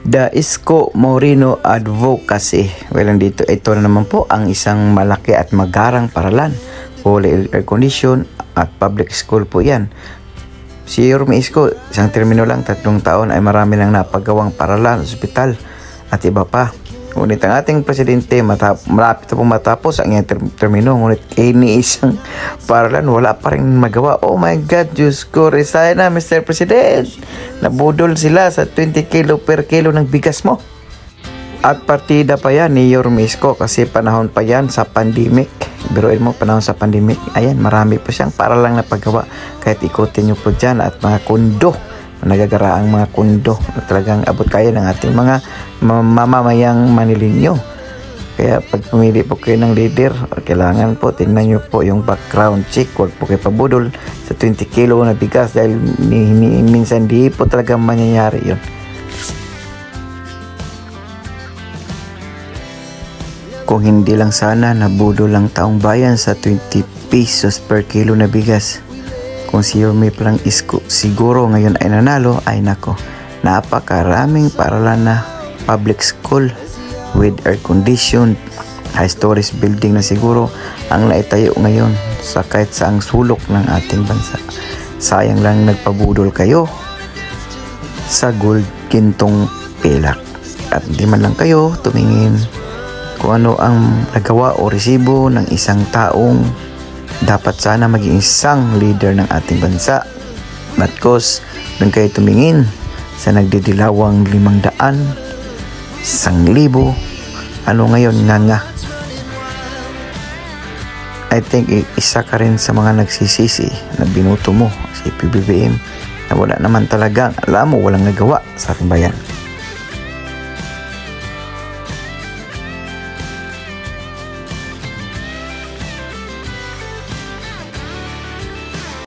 The Isko Moreno Advocacy. Well, dito ito na naman po ang isang malaki at magarang paralan. Fully air condition at public school po yan. Si Yorme Isko, isang termino lang, 3 taon ay marami nang napagawang paralan, ospital at iba pa. Ngunit ang ating presidente malapit na pong matapos ang iyong termino, ngunit ini isang paralan wala pa rin magawa. Oh my God, Diyos ko, resign na Mr. President. Nabudol sila sa 20 kilo per kilo ng bigas mo. At partida pa yan ni Yorme Isko kasi panahon pa yan sa pandemic. Biruin mo, panahon sa pandemic, ayan, marami po siyang paralang napagawa. Kahit ikutin nyo po dyan at mga kundo, nagagaraang mga kundo na talagang abot kaya ng ating mga mamamayang Manileño. Kaya pag pumili po kayo ng leader, kailangan po tingnan nyo po yung background check. Huwag po kayo pabudol sa 20 kilo na bigas dahil minsan di po talaga mangyayari yun. Kung hindi lang sana nabudol lang taong bayan sa 20 pesos per kilo na bigas. Kung si Yorme palang Isko siguro ngayon ay nanalo, ay nako, napakaraming paralan na public school with air conditioned high stories building na siguro ang naitayo ngayon sa kahit saang sulok ng ating bansa. Sayang lang nagpabudol kayo sa gold gintong pilak at di man lang kayo tumingin kung ano ang nagawa o resibo ng isang taong dapat sana maging isang leader ng ating bansa. But cause doon kayo tumingin sa nagdidilawang 500, 1,000, ano ngayon nga. I think isa ka rin sa mga nagsisisi na binuto mo si PBBM na wala naman talagang, alam mo, walang nagawa sa ating bayan.